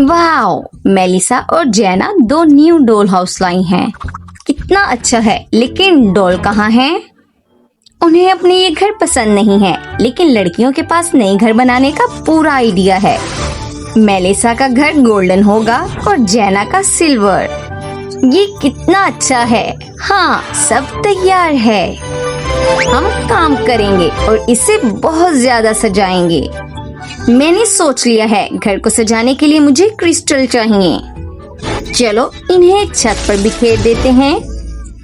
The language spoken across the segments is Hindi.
वाओ, मेलिसा और जैना दो न्यू डॉल हाउस लाई हैं। कितना अच्छा है, लेकिन डॉल कहाँ है? उन्हें अपने ये घर पसंद नहीं है, लेकिन लड़कियों के पास नई घर बनाने का पूरा आइडिया है। मेलिसा का घर गोल्डन होगा और जैना का सिल्वर। ये कितना अच्छा है। हाँ, सब तैयार है। हम काम करेंगे और इसे बहुत ज्यादा सजाएंगे। मैंने सोच लिया है, घर को सजाने के लिए मुझे क्रिस्टल चाहिए। चलो इन्हें छत पर बिखेर देते हैं।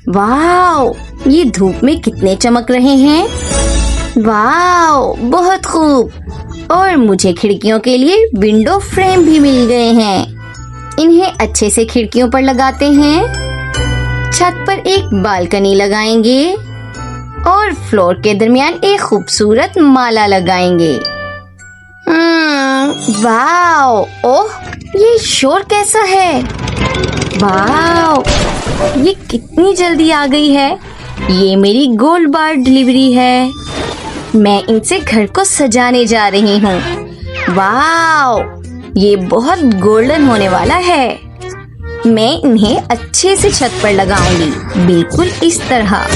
वाओ, ये धूप में कितने चमक रहे हैं। वाओ, बहुत खूब। और मुझे खिड़कियों के लिए विंडो फ्रेम भी मिल गए हैं। इन्हें अच्छे से खिड़कियों पर लगाते हैं। छत पर एक बालकनी लगाएंगे और फ्लोर के दरमियान एक खूबसूरत माला लगाएंगे। वाओ, ओह, ये शोर कैसा है। वाओ, ये कितनी जल्दी आ गई है। ये मेरी गोल्ड बार डिलीवरी है। मैं इनसे घर को सजाने जा रही हूँ। वाओ, ये बहुत गोल्डन होने वाला है। मैं इन्हें अच्छे से छत पर लगाऊंगी, बिल्कुल इस तरह।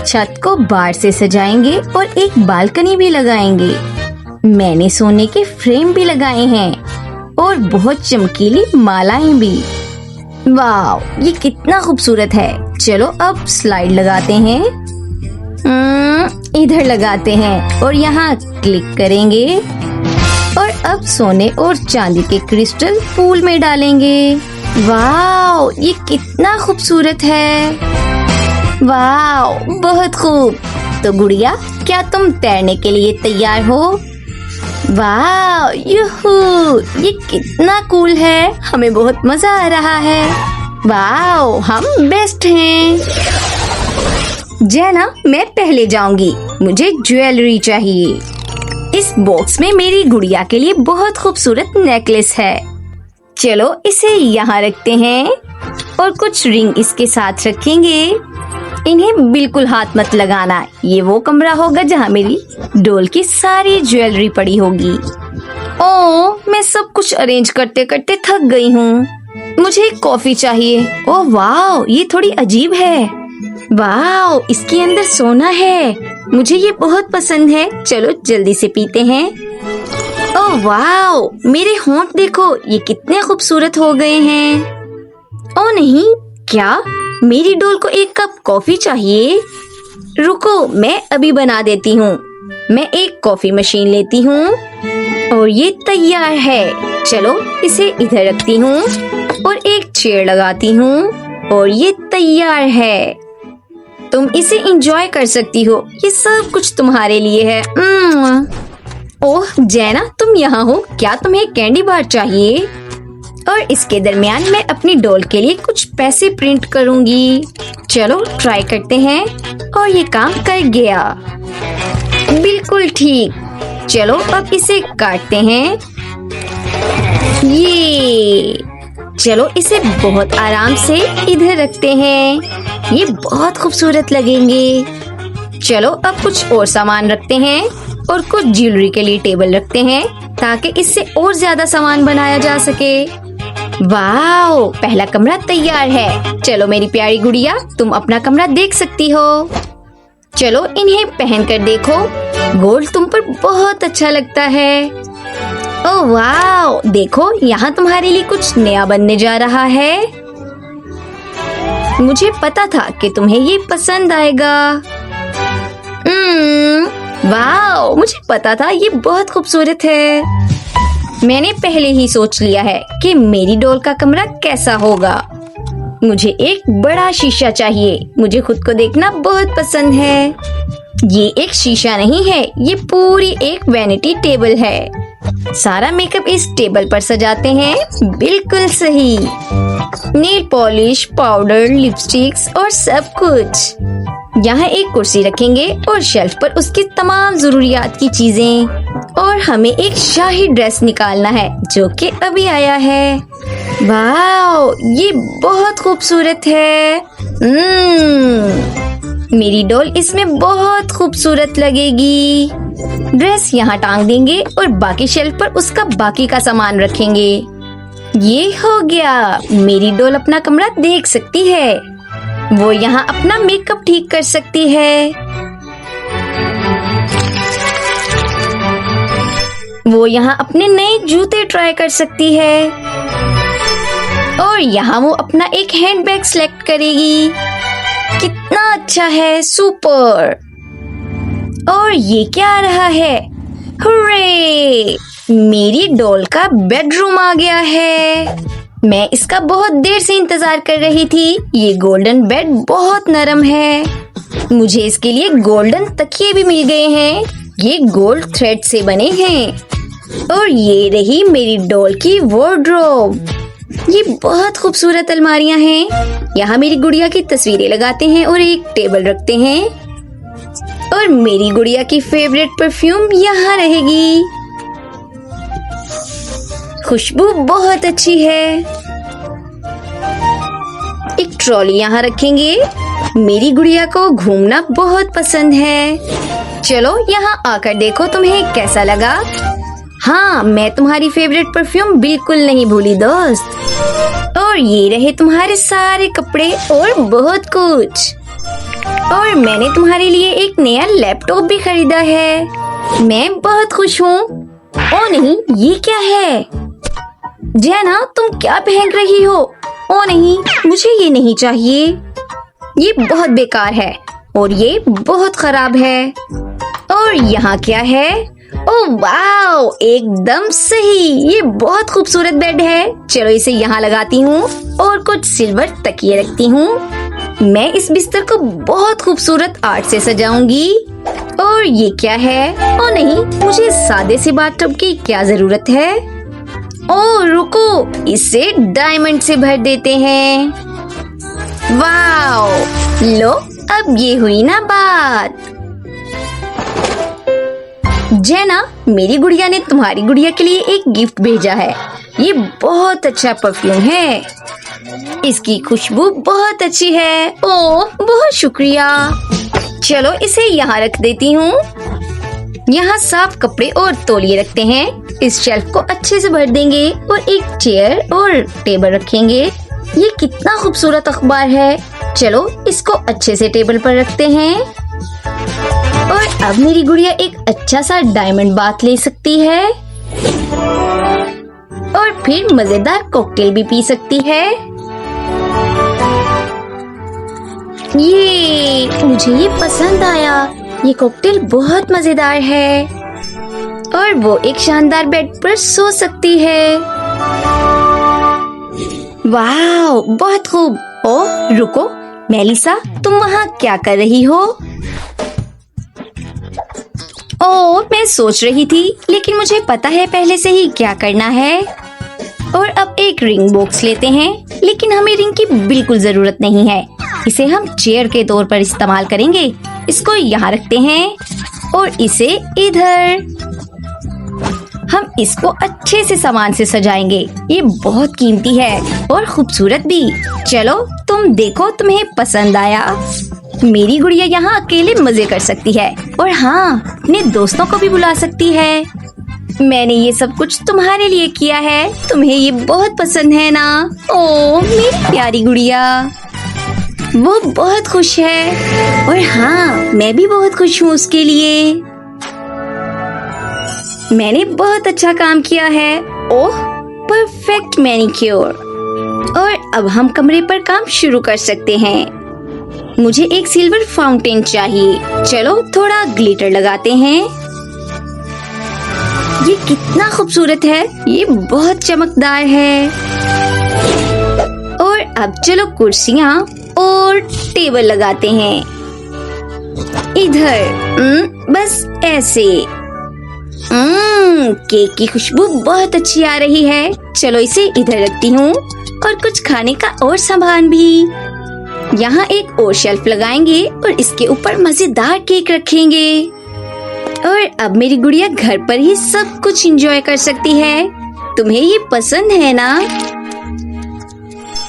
छत को बार से सजाएंगे और एक बालकनी भी लगाएंगे। मैंने सोने के फ्रेम भी लगाए हैं और बहुत चमकीली मालाएं भी। वाव, ये कितना खूबसूरत है। चलो अब स्लाइड लगाते हैं। इधर लगाते हैं और यहाँ क्लिक करेंगे और अब सोने और चांदी के क्रिस्टल पूल में डालेंगे। वाव, ये कितना खूबसूरत है। वाव, बहुत खूब। तो गुड़िया, क्या तुम तैरने के लिए तैयार हो? वाव, यूहू, ये कितना कूल है। हमें बहुत मजा आ रहा है। वाव, हम बेस्ट हैं। जैना, मैं पहले जाऊंगी। मुझे ज्वेलरी चाहिए। इस बॉक्स में मेरी गुड़िया के लिए बहुत खूबसूरत नेकलेस है। चलो इसे यहाँ रखते हैं और कुछ रिंग इसके साथ रखेंगे। इन्हें बिल्कुल हाथ मत लगाना। ये वो कमरा होगा जहाँ मेरी डॉल की सारी ज्वेलरी पड़ी होगी। ओह, मैं सब कुछ अरेंज करते करते थक गई हूँ। मुझे एक कॉफी चाहिए। ओह वाह, ये थोड़ी अजीब है। वाह, इसके अंदर सोना है। मुझे ये बहुत पसंद है। चलो जल्दी से पीते हैं। ओह वाह, मेरे होंठ देखो, ये कितने खूबसूरत हो गए हैं। ओह नहीं, क्या मेरी डॉल को एक कप कॉफी चाहिए? रुको, मैं अभी बना देती हूँ। मैं एक कॉफी मशीन लेती हूँ और ये तैयार है। चलो इसे इधर रखती हूँ और एक चेयर लगाती हूँ और ये तैयार है। तुम इसे एंजॉय कर सकती हो। ये सब कुछ तुम्हारे लिए है। ओह जैना, तुम यहाँ हो। क्या तुम्हें कैंडी बार चाहिए? और इसके दरमियान मैं अपनी डॉल के लिए कुछ पैसे प्रिंट करूंगी। चलो ट्राई करते हैं और ये काम कर गया। बिल्कुल ठीक। चलो अब इसे काटते हैं। ये चलो इसे बहुत आराम से इधर रखते हैं। ये बहुत खूबसूरत लगेंगे। चलो अब कुछ और सामान रखते हैं और कुछ ज्वेलरी के लिए टेबल रखते हैं ताकि इससे और ज्यादा सामान बनाया जा सके। वाओ, पहला कमरा तैयार है। चलो मेरी प्यारी गुड़िया, तुम अपना कमरा देख सकती हो। चलो इन्हें पहन कर देखो। गोल्ड तुम पर बहुत अच्छा लगता है। ओह वाओ, देखो यहाँ तुम्हारे लिए कुछ नया बनने जा रहा है। मुझे पता था कि तुम्हें ये पसंद आएगा। वाओ, मुझे पता था ये बहुत खूबसूरत है। मैंने पहले ही सोच लिया है कि मेरी डॉल का कमरा कैसा होगा। मुझे एक बड़ा शीशा चाहिए। मुझे खुद को देखना बहुत पसंद है। ये एक शीशा नहीं है, ये पूरी एक वैनिटी टेबल है। सारा मेकअप इस टेबल पर सजाते हैं। बिल्कुल सही। नेल पॉलिश, पाउडर, लिपस्टिक्स और सब कुछ। यहाँ एक कुर्सी रखेंगे और शेल्फ पर उसकी तमाम जरूरियात की चीजें। और हमें एक शाही ड्रेस निकालना है जो कि अभी आया है। वाओ, ये बहुत खूबसूरत है। मेरी डॉल इसमें बहुत खूबसूरत लगेगी। ड्रेस यहाँ टांग देंगे और बाकी शेल्फ पर उसका बाकी का सामान रखेंगे। ये हो गया, मेरी डॉल अपना कमरा देख सकती है। वो यहाँ अपना मेकअप ठीक कर सकती है। वो यहाँ अपने नए जूते ट्राई कर सकती है और यहाँ वो अपना एक हैंडबैग सिलेक्ट करेगी। कितना अच्छा है, सुपर। और ये क्या आ रहा है? हुर्रे! मेरी डॉल का बेडरूम आ गया है। मैं इसका बहुत देर से इंतजार कर रही थी। ये गोल्डन बेड बहुत नरम है। मुझे इसके लिए गोल्डन तकिए भी मिल गए हैं। ये गोल्ड थ्रेड से बने हैं। और ये रही मेरी डॉल की वार्डरोब। ये बहुत खूबसूरत अलमारियां हैं। यहाँ मेरी गुड़िया की तस्वीरें लगाते हैं और एक टेबल रखते हैं। और मेरी गुड़िया की फेवरेट परफ्यूम यहाँ रहेगी। खुशबू बहुत अच्छी है। एक ट्रॉली यहाँ रखेंगे। मेरी गुड़िया को घूमना बहुत पसंद है। चलो यहाँ आकर देखो तुम्हें कैसा लगा। हाँ, मैं तुम्हारी फेवरेट परफ्यूम बिल्कुल नहीं भूली दोस्त। और ये रहे तुम्हारे सारे कपड़े और बहुत कुछ। और मैंने तुम्हारे लिए एक नया लैपटॉप भी खरीदा है। मैं बहुत खुश हूँ। ओ नहीं, ये क्या है? जैना, तुम क्या पहन रही हो? ओ नहीं, मुझे ये नहीं चाहिए। ये बहुत बेकार है और ये बहुत खराब है। और यहाँ क्या है? ओह वाओ, एकदम सही। ये बहुत खूबसूरत बेड है। चलो इसे यहाँ लगाती हूँ और कुछ सिल्वर तकिए रखती हूँ। मैं इस बिस्तर को बहुत खूबसूरत आर्ट से सजाऊंगी। और ये क्या है? ओ नहीं, मुझे सादे से बाथटब की क्या जरूरत है? ओह रुको, इसे डायमंड से भर देते हैं। वाओ, लो अब ये हुई ना बात। जैना, मेरी गुड़िया ने तुम्हारी गुड़िया के लिए एक गिफ्ट भेजा है। ये बहुत अच्छा परफ्यूम है। इसकी खुशबू बहुत अच्छी है। ओह, बहुत शुक्रिया। चलो इसे यहाँ रख देती हूँ। यहाँ साफ कपड़े और तौलिए रखते हैं। इस शेल्फ को अच्छे से भर देंगे और एक चेयर और टेबल रखेंगे। ये कितना खूबसूरत अखबार है। चलो इसको अच्छे से टेबल पर रखते हैं। और अब मेरी गुड़िया एक अच्छा सा डायमंड बाथ ले सकती है और फिर मजेदार कॉकटेल भी पी सकती है। ये मुझे ये पसंद आया। ये कॉकटेल बहुत मजेदार है और वो एक शानदार बेड पर सो सकती है। वाह, बहुत खूब। ओह रुको, मेलिसा, तुम वहाँ क्या कर रही हो? ओह, मैं सोच रही थी, लेकिन मुझे पता है पहले से ही क्या करना है। और अब एक रिंग बॉक्स लेते हैं, लेकिन हमें रिंग की बिल्कुल जरूरत नहीं है। इसे हम चेयर के तौर पर इस्तेमाल करेंगे। इसको यहाँ रखते हैं और इसे इधर। हम इसको अच्छे से सामान से सजाएंगे। ये बहुत कीमती है और खूबसूरत भी। चलो तुम देखो, तुम्हें पसंद आया? मेरी गुड़िया यहाँ अकेले मजे कर सकती है और हाँ, अपने दोस्तों को भी बुला सकती है। मैंने ये सब कुछ तुम्हारे लिए किया है। तुम्हें ये बहुत पसंद है ना? ओह मेरी प्यारी गुड़िया। वो बहुत खुश है और हाँ, मैं भी बहुत खुश हूँ उसके लिए। मैंने बहुत अच्छा काम किया है। ओह, परफेक्ट मैनिक्योर। और अब हम कमरे पर काम शुरू कर सकते हैं। मुझे एक सिल्वर फाउंटेन चाहिए। चलो थोड़ा ग्लिटर लगाते हैं। ये कितना खूबसूरत है। ये बहुत चमकदार है। और अब चलो कुर्सियाँ और टेबल लगाते हैं इधर। बस ऐसे। केक की खुशबू बहुत अच्छी आ रही है। चलो इसे इधर रखती हूँ और कुछ खाने का और सामान भी। यहाँ एक और शेल्फ लगाएंगे और इसके ऊपर मजेदार केक रखेंगे। और अब मेरी गुड़िया घर पर ही सब कुछ एंजॉय कर सकती है। तुम्हें ये पसंद है ना?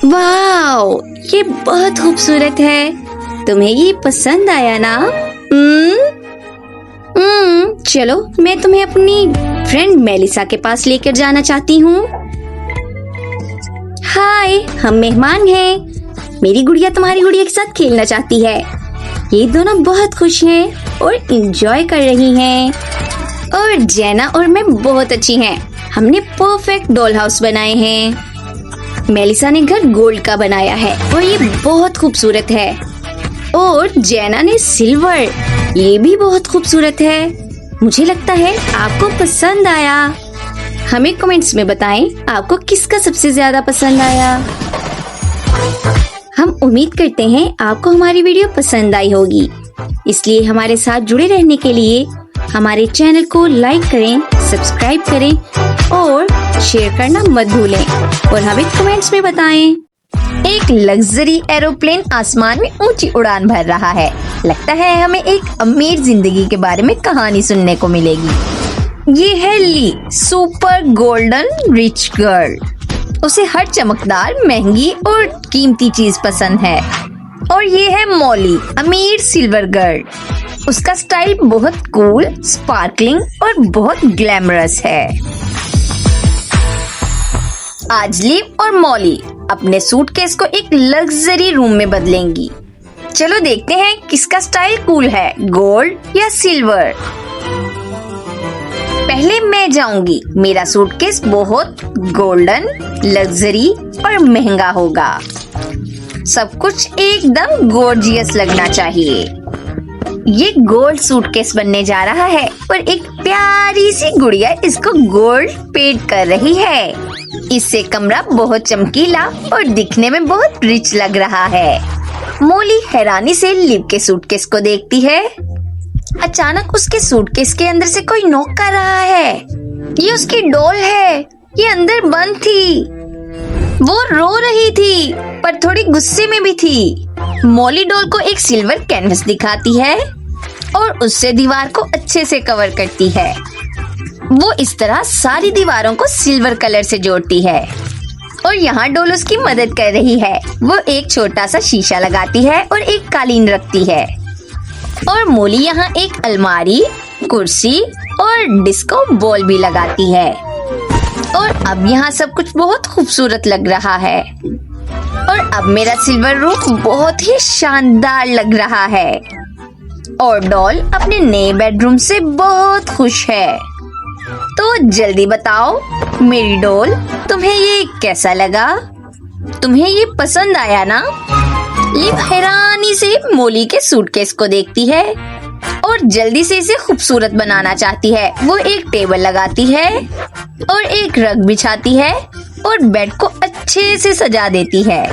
वाओ, ये बहुत खूबसूरत है। तुम्हें ये पसंद आया ना? चलो मैं तुम्हें अपनी फ्रेंड मेलिसा के पास लेकर जाना चाहती हूँ। हाय, हम मेहमान हैं। मेरी गुड़िया तुम्हारी गुड़िया के साथ खेलना चाहती है। ये दोनों बहुत खुश हैं और इंजॉय कर रही हैं। और जैना और मैं बहुत अच्छी हैं। हमने परफेक्ट डॉल हाउस बनाए हैं। मेलिसा ने घर गोल्ड का बनाया है और ये बहुत खूबसूरत है। और जैना ने सिल्वर, ये भी बहुत खूबसूरत है। मुझे लगता है आपको पसंद आया। हमें कमेंट्स में बताएं आपको किसका सबसे ज्यादा पसंद आया। हम उम्मीद करते हैं आपको हमारी वीडियो पसंद आई होगी। इसलिए हमारे साथ जुड़े रहने के लिए हमारे चैनल को लाइक करें, सब्सक्राइब करें और शेयर करना मत भूलें। और हमें कमेंट्स में बताएं। एक लग्जरी एरोप्लेन आसमान में ऊंची उड़ान भर रहा है। लगता है हमें एक अमीर जिंदगी के बारे में कहानी सुनने को मिलेगी। ये है ली, सुपर गोल्डन रिच गर्ल। उसे हर चमकदार, महंगी और कीमती चीज पसंद है। और ये है मॉली, अमीर सिल्वर गर्ल। उसका स्टाइल बहुत कूल, स्पार्कलिंग और बहुत ग्लैमरस है। आज लिव और मॉली अपने सूटकेस को एक लग्जरी रूम में बदलेंगी। चलो देखते हैं किसका स्टाइल कूल है, गोल्ड या सिल्वर। पहले मैं जाऊंगी। मेरा सूटकेस बहुत गोल्डन, लग्जरी और महंगा होगा। सब कुछ एकदम गॉर्जियस लगना चाहिए। ये गोल्ड सूटकेस बनने जा रहा है और एक प्यारी सी गुड़िया इसको गोल्ड पेंट कर रही है। इससे कमरा बहुत चमकीला और दिखने में बहुत रिच लग रहा है। मॉली हैरानी से लिव के सूटकेस को देखती है। अचानक उसके सूटकेस के अंदर से कोई नॉक कर रहा है। ये उसकी डॉल है। ये अंदर बंद थी। वो रो रही थी पर थोड़ी गुस्से में भी थी। मॉली डॉल को एक सिल्वर कैनवस दिखाती है और उससे दीवार को अच्छे से कवर करती है। वो इस तरह सारी दीवारों को सिल्वर कलर से जोड़ती है। और यहाँ डॉल उसकी मदद कर रही है। वो एक छोटा सा शीशा लगाती है और एक कालीन रखती है। और मॉली यहाँ एक अलमारी, कुर्सी और डिस्को बॉल भी लगाती है। और अब यहाँ सब कुछ बहुत खूबसूरत लग रहा है। और अब मेरा सिल्वर रूम बहुत ही शानदार लग रहा है। और डॉल अपने नए बेडरूम से बहुत खुश है। तो जल्दी बताओ मेरी डॉल, तुम्हें ये कैसा लगा? तुम्हें ये पसंद आया ना? लिव हैरानी से मॉली के सूटकेस को देखती है और जल्दी से इसे खूबसूरत बनाना चाहती है। वो एक टेबल लगाती है और एक रग बिछाती है और बेड को अच्छे से सजा देती है।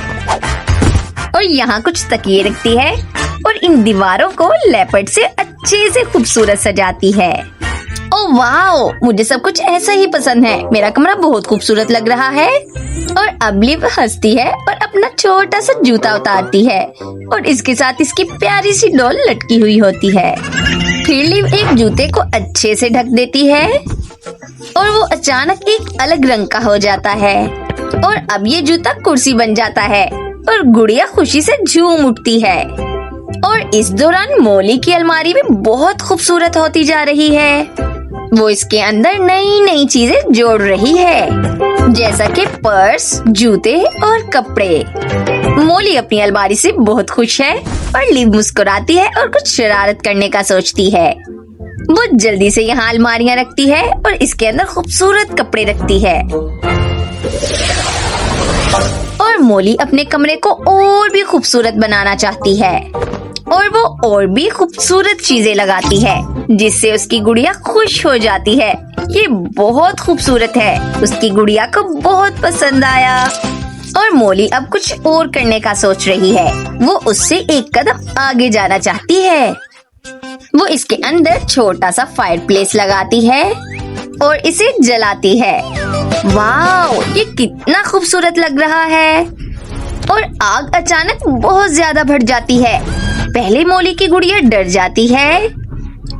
और यहाँ कुछ तकिए रखती है और इन दीवारों को लेपर्ड से अच्छे से खूबसूरत सजाती है। ओह वाओ, मुझे सब कुछ ऐसा ही पसंद है। मेरा कमरा बहुत खूबसूरत लग रहा है। और अब लिव हंसती है और अपना छोटा सा जूता उतारती है और इसके साथ इसकी प्यारी सी डॉल लटकी हुई होती है। फिर लिव एक जूते को अच्छे से ढक देती है और वो अचानक एक अलग रंग का हो जाता है। और अब ये जूता कुर्सी बन जाता है और गुड़िया खुशी से झूम उठती है। और इस दौरान मॉली की अलमारी भी बहुत खूबसूरत होती जा रही है। वो इसके अंदर नई नई चीजें जोड़ रही है, जैसा कि पर्स, जूते और कपड़े। मॉली अपनी अलमारी से बहुत खुश है और लिव मुस्कुराती है और कुछ शरारत करने का सोचती है। वो जल्दी से यहाँ अलमारियाँ रखती है और इसके अंदर खूबसूरत कपड़े रखती है। और मॉली अपने कमरे को और भी खूबसूरत बनाना चाहती है और वो और भी खूबसूरत चीजें लगाती है, जिससे उसकी गुड़िया खुश हो जाती है। ये बहुत खूबसूरत है। उसकी गुड़िया को बहुत पसंद आया। और मॉली अब कुछ और करने का सोच रही है। वो उससे एक कदम आगे जाना चाहती है। वो इसके अंदर छोटा सा फायरप्लेस लगाती है और इसे जलाती है। वाओ, ये कितना खूबसूरत लग रहा है। और आग अचानक बहुत ज्यादा बढ़ जाती है। पहले मॉली की गुड़िया डर जाती है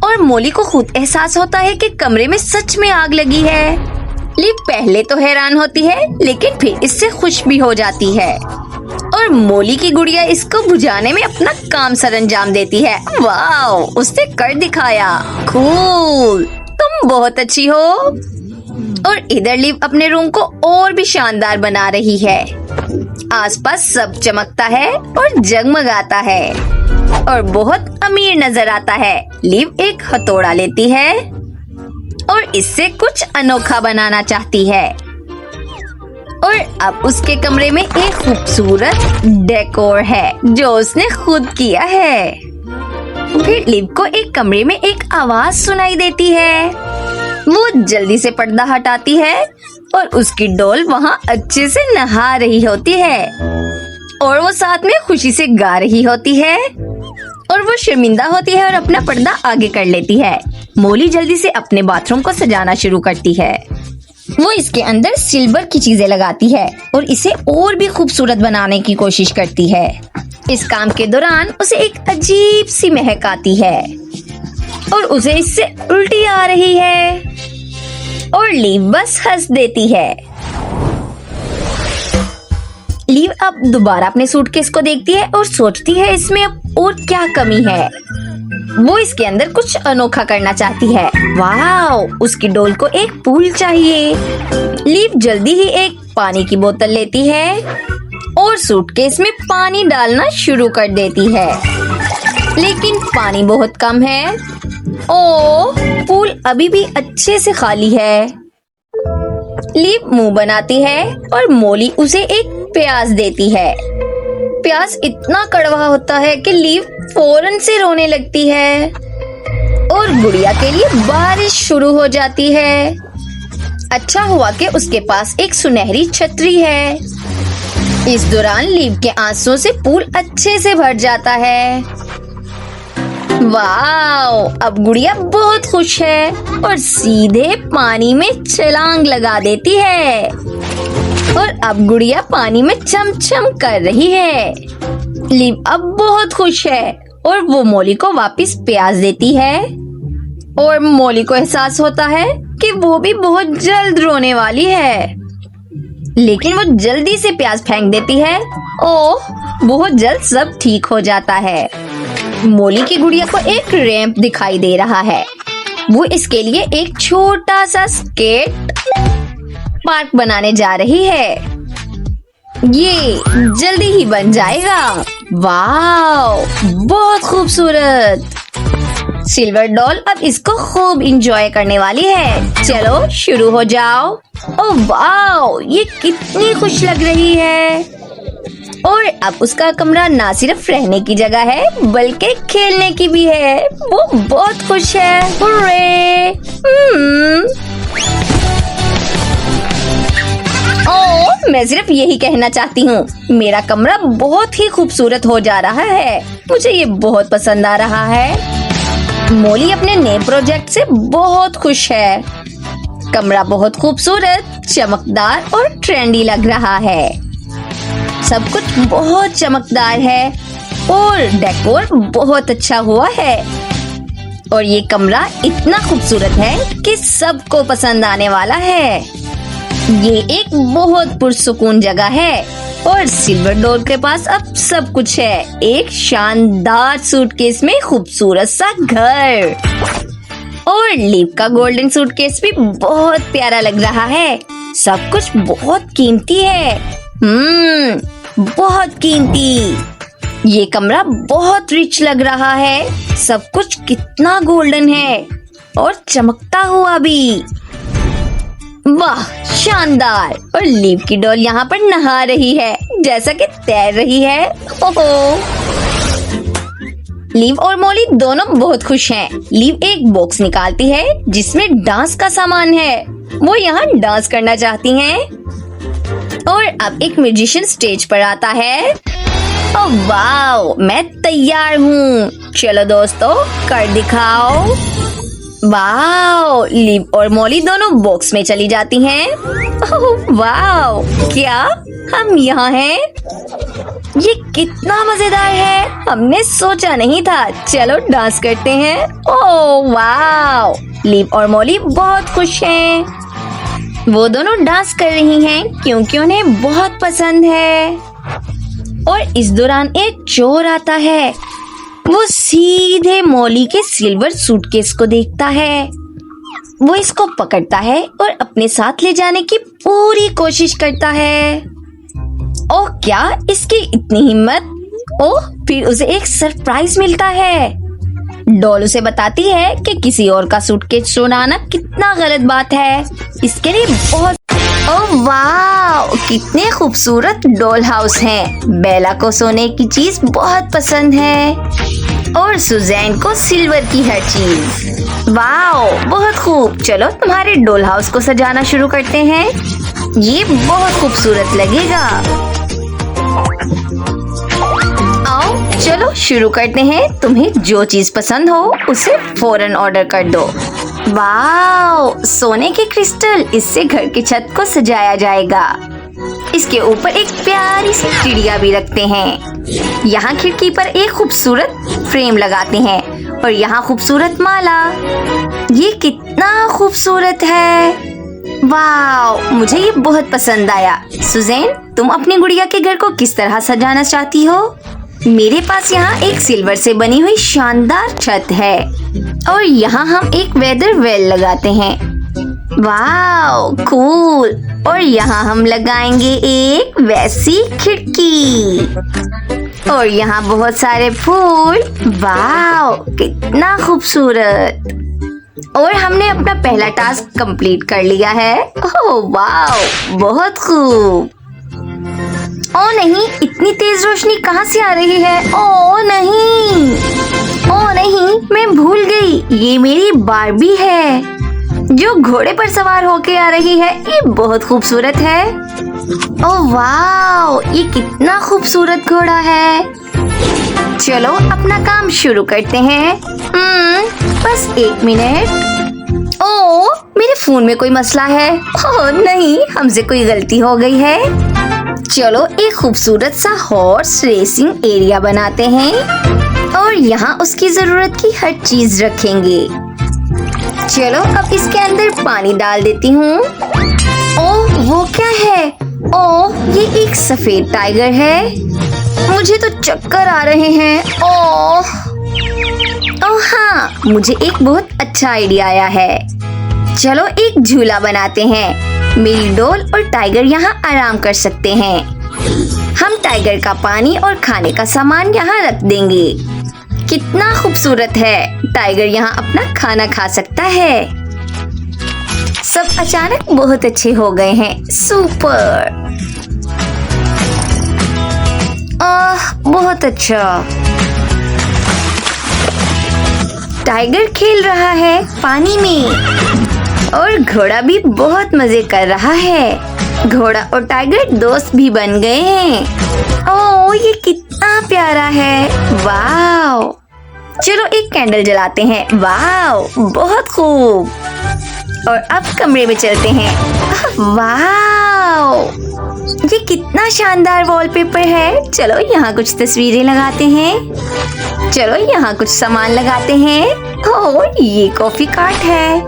और मॉली को खुद एहसास होता है कि कमरे में सच में आग लगी है। लिव पहले तो हैरान होती है, लेकिन फिर इससे खुश भी हो जाती है। और मॉली की गुड़िया इसको बुझाने में अपना काम सरंजाम देती है। वाओ, उसने कर दिखाया। कूल, तुम बहुत अच्छी हो। और इधर लिव अपने रूम को और भी शानदार बना रही है। आसपास सब चमकता है और जगमगाता है और बहुत अमीर नजर आता है। लिव एक हथौड़ा लेती है और इससे कुछ अनोखा बनाना चाहती है और अब उसके कमरे में एक खूबसूरत डेकोर है जो उसने खुद किया है। फिर लिव को एक कमरे में एक आवाज सुनाई देती है। वो जल्दी से पर्दा हटाती है और उसकी डॉल वहाँ अच्छे से नहा रही होती है और वो साथ में खुशी से गा रही होती है और वो शर्मिंदा होती है और अपना पर्दा आगे कर लेती है। मोली जल्दी से अपने बाथरूम को सजाना शुरू करती है। वो इसके अंदर सिल्वर की चीजें लगाती है और इसे और भी खूबसूरत बनाने की कोशिश करती है। इस काम के दौरान उसे एक अजीब सी महक आती है और उसे इससे उल्टी आ रही है और लीव बस हंस देती है। लीव अब दोबारा अपने सूटकेस को देखती है और सोचती है इसमें अब और क्या कमी है। वो इसके अंदर कुछ अनोखा करना चाहती है। वाओ, उसकी डॉल को एक पूल चाहिए। लीव जल्दी ही एक पानी की बोतल लेती है और सूटकेस में पानी डालना शुरू कर देती है, लेकिन पानी बहुत कम है। ओह, पूल अभी भी अच्छे से खाली है। लीव मुंह बनाती है और मोली उसे एक प्याज देती है। प्याज इतना कड़वा होता है कि लीव फौरन से रोने लगती है और गुड़िया के लिए बारिश शुरू हो जाती है। अच्छा हुआ कि उसके पास एक सुनहरी छतरी है। इस दौरान लीव के आंसुओं से पूल अच्छे से भर जाता है। वाओ, अब गुड़िया बहुत खुश है और सीधे पानी में छलांग लगा देती है और अब गुड़िया पानी में चमचम कर रही है। लीव अब बहुत खुश है और वो मोली को वापस प्याज देती है और मोली को एहसास होता है कि वो भी बहुत जल्द रोने वाली है, लेकिन वो जल्दी से प्याज फेंक देती है। ओह, बहुत जल्द सब ठीक हो जाता है। मोली की गुड़िया को एक रैंप दिखाई दे रहा है। वो इसके लिए एक छोटा सा स्केट पार्क बनाने जा रही है। ये जल्दी ही बन जाएगा। वाओ, बहुत खूबसूरत। सिल्वर डॉल अब इसको खूब इंजॉय करने वाली है। चलो शुरू हो जाओ। ओह वाओ, ये कितनी खुश लग रही है। और अब उसका कमरा ना सिर्फ रहने की जगह है बल्कि खेलने की भी है। वो बहुत खुश है। हुर्रे! ओह, मैं सिर्फ यही कहना चाहती हूँ, मेरा कमरा बहुत ही खूबसूरत हो जा रहा है। मुझे ये बहुत पसंद आ रहा है। मोली अपने नए प्रोजेक्ट से बहुत खुश है। कमरा बहुत खूबसूरत, चमकदार और ट्रेंडी लग रहा है। सब कुछ बहुत चमकदार है और डेकोर बहुत अच्छा हुआ है और ये कमरा इतना खूबसूरत है कि सबको पसंद आने वाला है। ये एक बहुत पुरसुकून जगह है और सिल्वर डॉल के पास अब सब कुछ है। एक शानदार सूटकेस में खूबसूरत सा घर और लीव का गोल्डन सूटकेस भी बहुत प्यारा लग रहा है। सब कुछ बहुत कीमती है। बहुत कीमती। ये कमरा बहुत रिच लग रहा है। सब कुछ कितना गोल्डन है और चमकता हुआ भी। वाह, शानदार। और लीव की डॉल यहाँ पर नहा रही है जैसा कि तैर रही है। ओहो, लीव और मोली दोनों बहुत खुश हैं। लीव एक बॉक्स निकालती है जिसमें डांस का सामान है। वो यहाँ डांस करना चाहती हैं और अब एक म्यूजिशियन स्टेज पर आता है। ओह वाओ, मैं तैयार हूँ। चलो दोस्तों, कर दिखाओ। वाओ, लीव और मोली दोनों बॉक्स में चली जाती हैं। ओह वाओ, क्या हम यहाँ हैं? ये कितना मजेदार है, हमने सोचा नहीं था। चलो डांस करते हैं। ओह वाओ, लीव और मोली बहुत खुश हैं। वो दोनों डांस कर रही हैं क्योंकि उन्हें बहुत पसंद है। और इस दौरान एक चोर आता है। वो सीधे मोली के सिल्वर सूटकेस को देखता है। वो इसको पकड़ता है और अपने साथ ले जाने की पूरी कोशिश करता है। ओह क्या, इसकी इतनी हिम्मत। ओह, फिर उसे एक सरप्राइज मिलता है। डॉल उसे बताती है कि किसी और का सूटकेस चुराना कितना गलत बात है। इसके लिए बहुत ओह वाह, कितने खूबसूरत डॉल हाउस हैं। बेला को सोने की चीज बहुत पसंद है और सुजैन को सिल्वर की हर चीज। वाह, बहुत खूब। चलो तुम्हारे डॉल हाउस को सजाना शुरू करते हैं। ये बहुत खूबसूरत लगेगा। आओ चलो शुरू करते हैं। तुम्हें जो चीज पसंद हो उसे फौरन ऑर्डर कर दो। वाह, सोने के क्रिस्टल, इससे घर की छत को सजाया जाएगा। इसके ऊपर एक प्यारी सी चिड़िया भी रखते हैं। यहाँ खिड़की पर एक खूबसूरत फ्रेम लगाते हैं और यहाँ खूबसूरत माला। ये कितना खूबसूरत है। वाह, मुझे ये बहुत पसंद आया। सुजैन, तुम अपनी गुड़िया के घर को किस तरह सजाना चाहती हो? मेरे पास यहाँ एक सिल्वर से बनी हुई शानदार छत है और यहाँ हम एक वेदर वेल लगाते हैं। वाह कूल। और यहाँ हम लगाएंगे एक वैसी खिड़की और यहाँ बहुत सारे फूल। वाह कितना खूबसूरत। और हमने अपना पहला टास्क कंप्लीट कर लिया है। ओह वाह, बहुत खूब। ओ नहीं, इतनी तेज रोशनी कहाँ से आ रही है? ओ नहीं, ओ नहीं, मैं भूल गई। ये मेरी बार्बी है जो घोड़े पर सवार होके आ रही है। ये बहुत खूबसूरत है। ओ वाह, ये कितना खूबसूरत घोड़ा है। चलो अपना काम शुरू करते हैं। बस 1 मिनट। ओ, मेरे फोन में कोई मसला है। ओह नहीं, हमसे कोई गलती हो गई है। चलो एक खूबसूरत सा हॉर्स रेसिंग एरिया बनाते हैं और यहाँ उसकी जरूरत की हर चीज रखेंगे। चलो अब इसके अंदर पानी डाल देती हूँ। ओह वो क्या है? ओह ये एक सफेद टाइगर है। मुझे तो चक्कर आ रहे हैं। ओह हाँ, मुझे एक बहुत अच्छा आइडिया आया है। चलो एक झूला बनाते हैं। मेरी डॉल और टाइगर यहाँ आराम कर सकते हैं। हम टाइगर का पानी और खाने का सामान यहाँ रख देंगे। कितना खूबसूरत है। टाइगर यहाँ अपना खाना खा सकता है। सब अचानक बहुत अच्छे हो गए हैं। सुपर। बहुत अच्छा। टाइगर खेल रहा है पानी में और घोड़ा भी बहुत मजे कर रहा है। घोड़ा और टाइगर दोस्त भी बन गए हैं। ओह ये कितना प्यारा है। वाह, चलो एक कैंडल जलाते हैं। वाह बहुत खूब। और अब कमरे में चलते हैं। वाह ये कितना शानदार वॉलपेपर है। चलो यहाँ कुछ तस्वीरें लगाते हैं। चलो यहाँ कुछ सामान लगाते हैं। ओह ये कॉफी कार्ट है।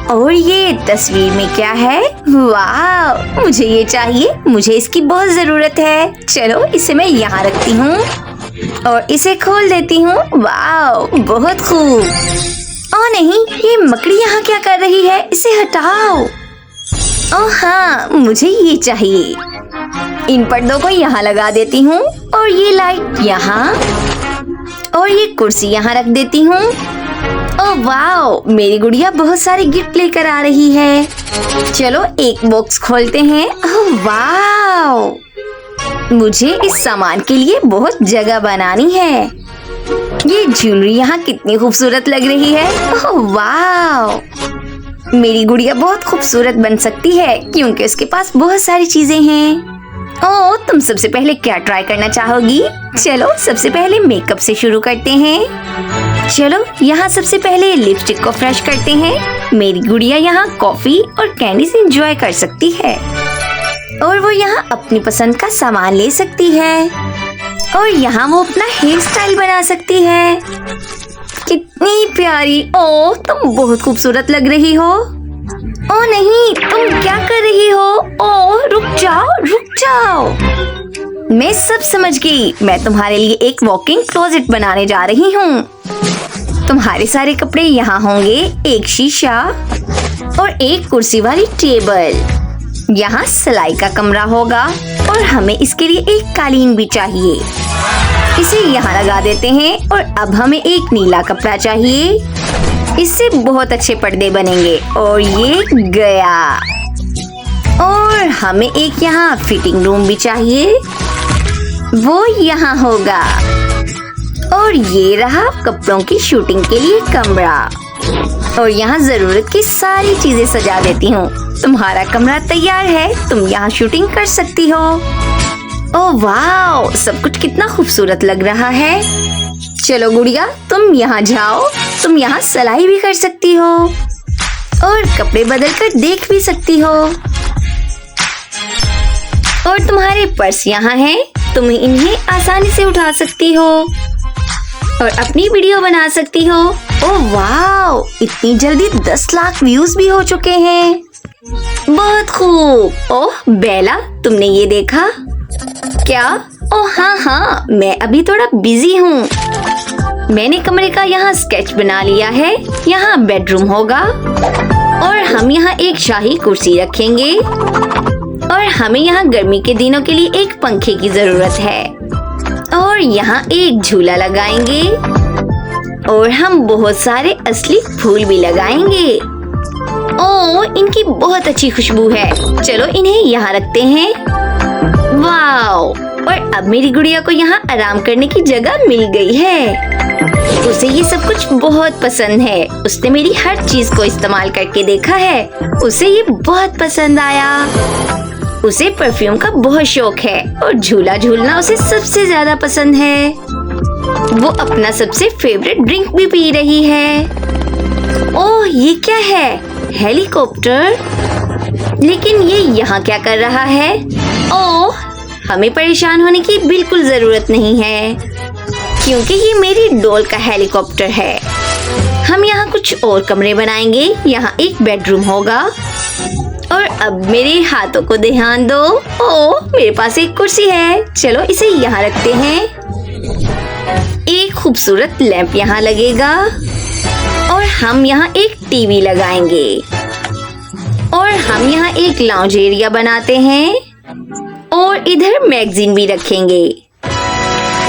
और ये तस्वीर में क्या है? वाह मुझे ये चाहिए। मुझे इसकी बहुत जरूरत है। चलो इसे मैं यहाँ रखती हूँ और इसे खोल देती हूँ। वाह बहुत खूब। ओह नहीं, ये मकड़ी यहाँ क्या कर रही है? इसे हटाओ। ओह हाँ, मुझे ये चाहिए। इन पर्दों को यहाँ लगा देती हूँ और ये लाइट यहाँ और ये कुर्सी यहाँ रख देती हूँ। ओह वाह, मेरी गुड़िया बहुत सारे गिफ्ट लेकर आ रही है। चलो एक बॉक्स खोलते हैं। ओह वाह, मुझे इस सामान के लिए बहुत जगह बनानी है। ये ज्वेलरी यहाँ कितनी खूबसूरत लग रही है। ओह वाह, मेरी गुड़िया बहुत खूबसूरत बन सकती है क्योंकि उसके पास बहुत सारी चीजें हैं। ओह तुम सबसे पहले क्या ट्राई करना चाहोगी? चलो सबसे पहले मेकअप से शुरू करते हैं। चलो यहाँ सबसे पहले लिपस्टिक को फ्रेश करते हैं। मेरी गुड़िया यहाँ कॉफी और कैंडीज एंजॉय कर सकती है और वो यहाँ अपनी पसंद का सामान ले सकती है और यहाँ वो अपना हेयर स्टाइल बना सकती है। कितनी प्यारी। ओह तुम बहुत खूबसूरत लग रही हो। ओह नहीं, तुम क्या कर रही हो? ओह रुक जाओ, रुक जाओ। मैं सब समझ गई। मैं तुम्हारे लिए एक वॉकिंग क्लोजेट बनाने जा रही हूँ। तुम्हारे सारे कपड़े यहाँ होंगे, एक शीशा और एक कुर्सी वाली टेबल। यहाँ सिलाई का कमरा होगा और हमें इसके लिए एक कालीन भी चाहिए। इसे यहाँ लगा देते हैं और अब हमें एक नीला कपड़ा चाहिए। इससे बहुत अच्छे पर्दे बनेंगे और ये गया। और हमें एक यहाँ फिटिंग रूम भी चाहिए, वो यहाँ होगा। और ये रहा कपड़ों की शूटिंग के लिए कमरा। और यहाँ जरूरत की सारी चीजें सजा देती हूँ। तुम्हारा कमरा तैयार है, तुम यहाँ शूटिंग कर सकती हो। ओह वाह, सब कुछ कितना खूबसूरत लग रहा है। चलो गुड़िया, तुम यहाँ जाओ, तुम यहाँ सिलाई भी कर सकती हो और कपड़े बदल कर देख भी सकती हो। और तुम्हारे पर्स यहाँ हैं, तुम इन्हें आसानी से उठा सकती हो और अपनी वीडियो बना सकती हो। ओह वाह, इतनी जल्दी 10 लाख व्यूज भी हो चुके हैं। बहुत खूब। ओह बेला, तुमने ये देखा क्या? ओह हाँ, मैं अभी थोड़ा बिजी हूँ। मैंने कमरे का यहाँ स्केच बना लिया है। यहाँ बेडरूम होगा और हम यहाँ एक शाही कुर्सी रखेंगे और हमें यहाँ गर्मी के दिनों के लिए एक पंखे की जरूरत है। और यहाँ एक झूला लगाएंगे और हम बहुत सारे असली फूल भी लगाएंगे। ओह, इनकी बहुत अच्छी खुशबू है। चलो इन्हें यहाँ रखते हैं। वाओ, और अब मेरी गुड़िया को यहाँ आराम करने की जगह मिल गई है। उसे ये सब कुछ बहुत पसंद है। उसने मेरी हर चीज को इस्तेमाल करके देखा है, उसे ये बहुत पसंद आया। उसे परफ्यूम का बहुत शौक है और झूला झूलना उसे सबसे ज्यादा पसंद है। वो अपना सबसे फेवरेट ड्रिंक भी पी रही है। ओह, ये क्या है? हेलीकॉप्टर। लेकिन ये यहाँ क्या कर रहा है? ओह, हमें परेशान होने की बिल्कुल जरूरत नहीं है क्योंकि ये मेरी डॉल का हेलीकॉप्टर है। हम यहाँ कुछ और कमरे बनाएंगे। यहाँ एक बेडरूम होगा और अब मेरे हाथों को ध्यान दो। ओह, मेरे पास एक कुर्सी है। चलो इसे यहाँ रखते हैं। एक खूबसूरत लैंप यहाँ लगेगा और हम यहाँ एक टीवी लगाएंगे और हम यहाँ एक लाउंज एरिया बनाते हैं और इधर मैगजीन भी रखेंगे।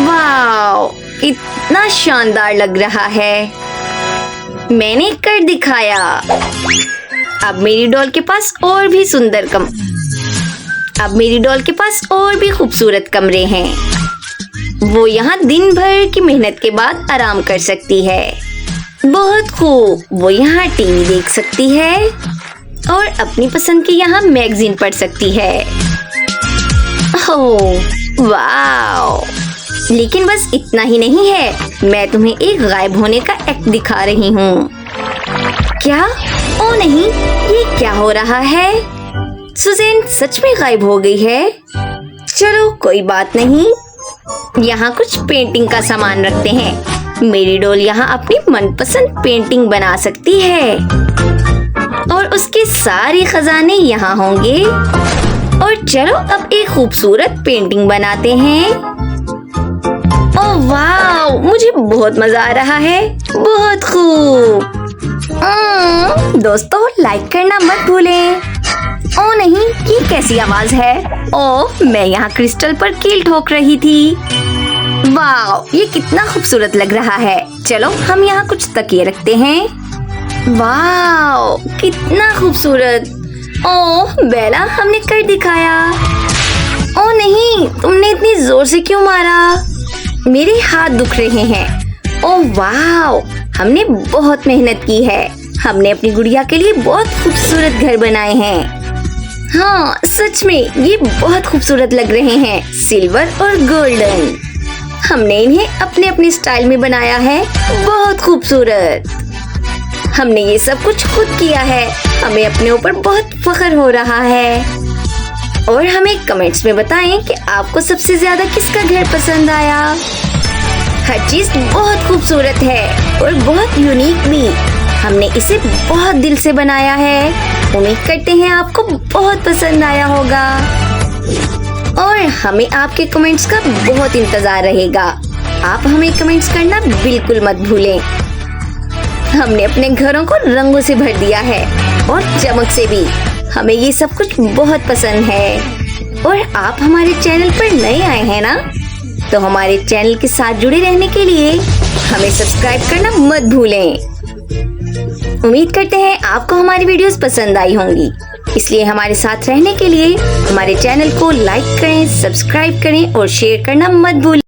वाओ, कितना शानदार लग रहा है। मैंने कर दिखाया। अब मेरी डॉल के पास और भी खूबसूरत कमरे हैं। वो यहाँ दिन भर की मेहनत के बाद आराम कर सकती है। बहुत खूब। वो यहाँ टीवी देख सकती है और अपनी पसंद की यहाँ मैगजीन पढ़ सकती है। ओह वाओ, लेकिन बस इतना ही नहीं है। मैं तुम्हें एक गायब होने का एक्ट दिखा रही हूँ। क्या? ओ नहीं, ये क्या हो रहा है? सुज़ैन सच में गायब हो गई है। चलो कोई बात नहीं, यहाँ कुछ पेंटिंग का सामान रखते हैं। मेरी डॉल यहाँ अपनी मनपसंद पेंटिंग बना सकती है और उसके सारे खजाने यहाँ होंगे। और चलो अब एक खूबसूरत पेंटिंग बनाते हैं। ओह वाह, मुझे बहुत मजा आ रहा है। बहुत खूब। दोस्तों, लाइक करना मत भूलें। ओ नहीं, ये कैसी आवाज है? ओह, मैं यहाँ क्रिस्टल पर कील ठोक रही थी। वाह, ये कितना खूबसूरत लग रहा है। चलो हम यहाँ कुछ तकिए रखते हैं। वाह, कितना खूबसूरत। ओह बेला, हमने कर दिखाया। ओ नहीं, तुमने इतनी जोर से क्यों मारा? मेरे हाथ दुख रहे हैं। ओह वाह, हमने बहुत मेहनत की है। हमने अपनी गुड़िया के लिए बहुत खूबसूरत घर बनाए हैं। हाँ सच में ये बहुत खूबसूरत लग रहे हैं, सिल्वर और गोल्डन। हमने इन्हें अपने अपने स्टाइल में बनाया है। बहुत खूबसूरत। हमने ये सब कुछ खुद किया है। हमें अपने ऊपर बहुत फख्र हो रहा है। और हमें कमेंट्स में बताएं कि आपको सबसे ज्यादा किसका घर पसंद आया। हर चीज बहुत खूबसूरत है और बहुत यूनिक भी। हमने इसे बहुत दिल से बनाया है। उम्मीद करते हैं आपको बहुत पसंद आया होगा और हमें आपके कमेंट्स का बहुत इंतजार रहेगा। आप हमें कमेंट्स करना बिल्कुल मत भूलें। हमने अपने घरों को रंगों से भर दिया है और चमक से भी। हमें ये सब कुछ बहुत पसंद है। और आप हमारे चैनल पर नए आए हैं ना, तो हमारे चैनल के साथ जुड़े रहने के लिए हमें सब्सक्राइब करना मत भूलें। उम्मीद करते हैं आपको हमारी वीडियोस पसंद आई होंगी, इसलिए हमारे साथ रहने के लिए हमारे चैनल को लाइक करें, सब्सक्राइब करें और शेयर करना मत भूलें।